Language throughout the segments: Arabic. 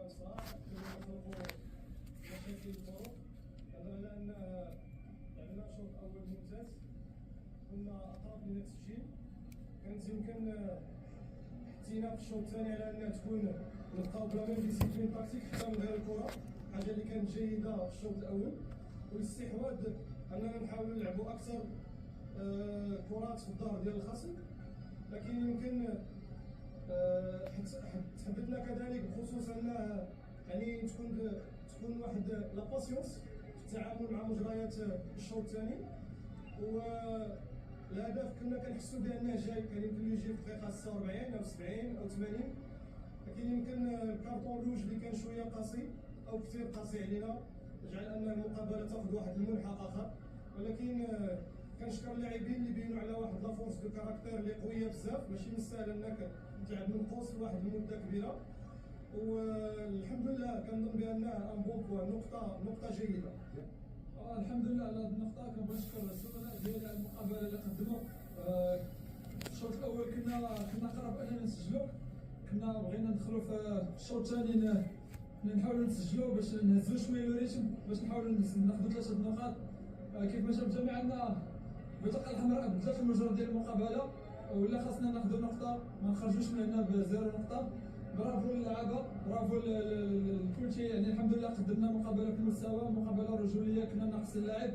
بصراحة كنطلقوا مشاكل الظروف نظرا إلى أن لعبنا شوط أول ممتاز، كنا أقرب من التسجيل، كانت يمكن حتينا في الشوط الثاني على أنها تكون نبقاو بلا ميم ديسيبلين تاكتيك حتى من غير الكرة، حاجة اللي كانت جيدة في الشوط الأول، والاستحواذ أننا نحاولوا نلعبوا أكثر كرات في الدار ديال الخصم، لكن يمكن تحدثنا كذلك بخصوص ان يعني تكون واحد لا باسيونس في التعامل مع مجريات الشوط الثاني، والهدف كنا كنحسوا بانه جاي، كان يمكن يجي في الدقيقه 46 او 70 او 80، لكن يمكن الكارطون روج اللي كان شويه قاسي او كثير قاسي علينا جعل ان المقابله تاخذ واحد المنحى اخر، ولكن كنشكر اللاعبين اللي بينوا على واحد لا فورس دو كاركتير اللي قويه بزاف، ماشي من السهل انك تلعب من قوس لواحد المده كبيره، والحمد لله كنظن بانها ان بون بوان، نقطه جيده. الحمد لله على هذه النقطه. كنبغي نشكر الزملاء ديالي على المقابله اللي قدموا. الشوط الاول كنا قرب اننا نسجلوا، كنا بغينا ندخلوا في الشوط الثاني نحاولوا نسجلوا باش نهزوا شويه الريتم، باش نحاولوا ناخذوا 3 نقاط. كيف ما شاف الجميع عندنا بطاقه الحمراء بالذات في المجرى ديال المقابله، ولا خاصنا ناخذوا نقطه، ما نخرجوش من هنا بزيرو نقطه. برافو للعابه، برافو لكلشي، يعني الحمد لله قدمنا مقابله في المستوى، مقابله رجوليه، كنا ناقص اللاعب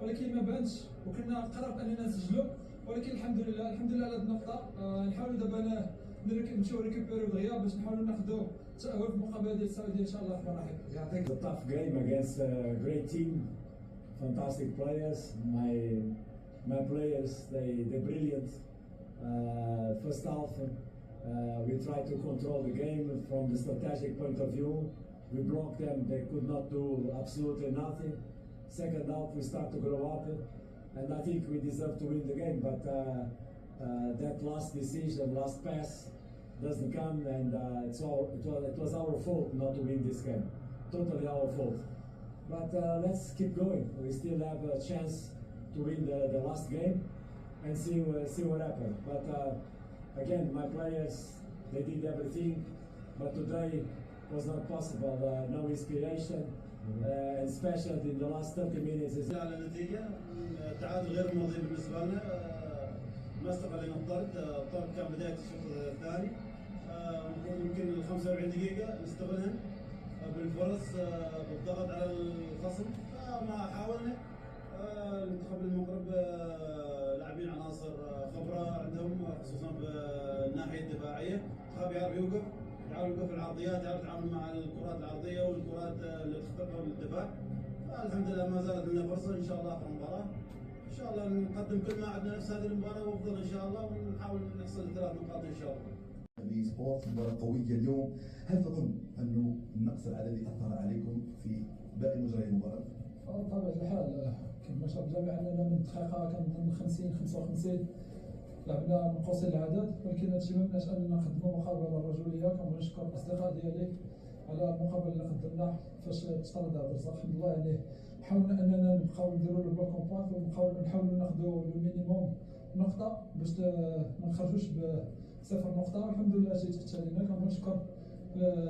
ولكن ما بانش، وكنا قرب اننا نسجلوا، ولكن الحمد لله على هذه النقطه. نحاولوا دابا نمشيو ريكوبيريو دغيا باش نحاولوا ناخذوا التاهل في المقابله ديال السعوديه ان شاء الله الرحمن الرحيم. I think a tough game against a great team, fantastic players. My players, they're brilliant. First half, we tried to control the game from the strategic point of view. We blocked them; they could not do absolutely nothing. Second half, we start to grow up, and I think we deserve to win the game. But that last decision, last pass, doesn't come, and it was our fault not to win this game. Totally our fault. But let's keep going. We still have a chance to win the last game and see what happens. But again, my players, they did everything, but today was not possible. No inspiration, and especially in the last 30 minutes. على النتيجة التعادل غير مرضي بالنسبة لنا، ما استغلينا الطرد. الطرد كان بداية الشوط الثاني، يمكن ال 45 دقيقة نستغلهم بالفرص، بالضغط على الخصم. ما حاولنا. المنتخب المغرب لاعبين عناصر خبرة عندهم، خصوصا بالناحية الدفاعية. المنتخب يعرف يوقف في العرضيات، يعرف يتعامل مع الكرات العرضية والكرات اللي تخطئها بالدفاع. الحمد لله ما زالت لنا فرصة إن شاء الله في المباراة. إن شاء الله نقدم كل ما عندنا نفس هذه المباراة وأفضل إن شاء الله، ونحاول نحصل 3 نقاط إن شاء الله. سبورت مباراة قوية اليوم، هل تظن أنه النقص العددي أثر عليكم في باقي مجريات المباراة؟ بطبيعة الحال كما شاف الجميع أننا من الدقيقة كنظن 50-55 لعبنا من قوسين العدد، ولكن هادشي ما منعش أننا نقدموا مقابلة رجولية. كنبغي نشكر الأصدقاء ديالي على المقابلة اللي قدمناه فاش تطرد هذا الرزق. الحمد لله يعني حاولنا أننا نبقاو نديرو لو بلوك كومباكت، ونحاولوا ناخذوا لو مينيموم نقطة باش ما نخرجوش بصفر نقطة، والحمد لله شي تحت علينا. كنبغي نشكر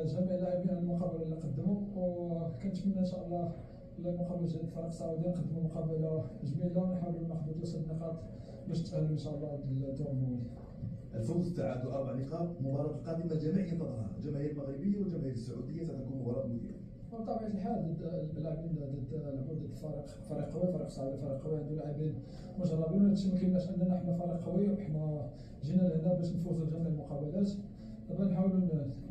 جميع اللاعبين على المقابلة اللي قدموا، وكنتمنى إن شاء الله المقابلة ديال الفريق السعودي نقدموا مقابلة جميلة، ونحاولوا ناخذوا 3 نقاط باش نتأهلوا إن شاء الله للدور المولي. الفوز، التعادل، 4 نقاط. المباراة القادمة الجميع ينتظرها، الجماهير المغربية والجماهير السعودية، ستكون مباراة مثيرة. بطبيعة الحال ضد اللاعبين لعبوا ضد فريق قوي، فريق سعودي فريق قوي عنده لاعبين مجربين، وهادشي ما كيمنعش اننا حنا فريق قوي، وحنا جينا لهنا باش نفوزوا بجميع المقابلات. دابا نحاولوا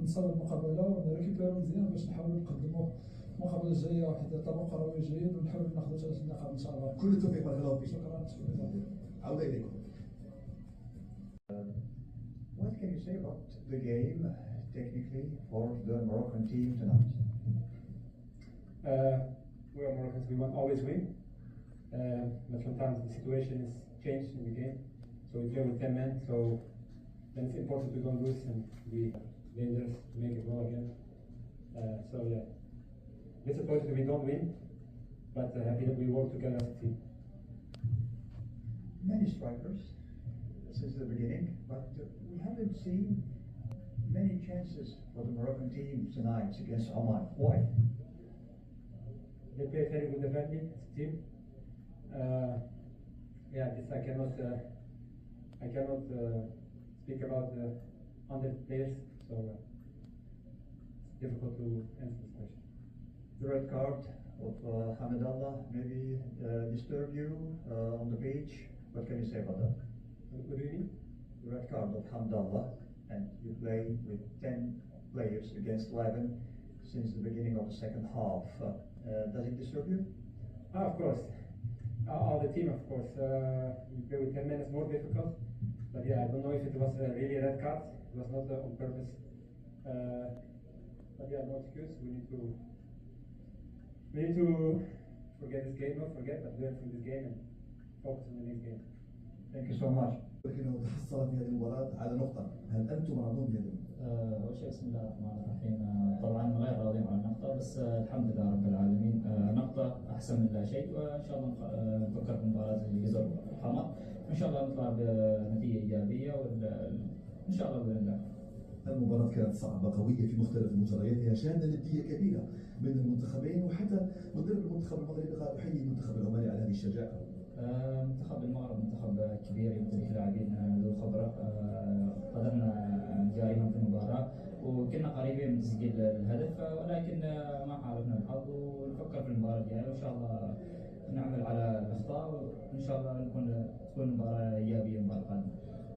نصاوبوا المقابلة ونريكوبيرو مزيان باش نحاولوا نقدموا المقابلة الجاية واحد طبق كروي جيد، ونحاولوا ناخذوا 3 نقاط ان شاء الله. كل التوفيق والخير. شكرا. عودة إليكم. What can you say about the game technically for the Moroccan team tonight? We are Moroccans, we want always win, but sometimes the situation is changed in the game, so we play with 10 men, so then it's important we don't lose and be dangerous to make it well again. So yeah, disappointed we don't win, but happy that we work together as a team. Many strikers since the beginning, but we haven't seen many chances for the Moroccan team tonight against Oman. Why? They play very good defending as a team. Yeah, this I cannot speak about the 100 players, so it's difficult to answer this question. The red card of Hamidallah maybe disturbed you on the beach. What can you say about that? What do you mean? The red card of Hamdallah, and you play with 10 players against 11 since the beginning of the second half. Does it disturb you? Of course. All the team, of course. We play with 10 men, it's more difficult. But yeah, I don't know if it was really a red card. It was not on purpose. But yeah, no excuse. We need to forget this game, not forget, but learn from this game and focus on the next game. Thank you so much. ولكنه تحصل في هذه المباراة على نقطة، هل أنتم راضون بهذه النقطة؟ أول شيء بسم الله الرحمن الرحيم. طبعا غير راضين عن النقطة، بس الحمد لله رب العالمين. نقطة أحسن من لا شيء، وإن شاء الله نفكر في مباراة الجزر والحمر، وإن شاء الله نطلع بنتيجة إيجابية وإن شاء الله بإذن الله. المباراة كانت صعبة قوية في مختلف مجرياتها، شهدنا ندية كبيرة بين المنتخبين، وحتى مدرب المنتخب المغربي قال أحيي المنتخب العماني على هذه الشجاعة. منتخب المغرب منتخب كبير يمتلك لاعبين ذو خبرة. قدرنا نجاريهم في المباراة وكنا قريبين من تسجيل الهدف، ولكن ما حالفنا الحظ، ونفكر في المباراة الجاية وإن شاء الله نعمل على الأخطاء، وإن شاء الله تكون مباراة إيجابية المباراة القادمة.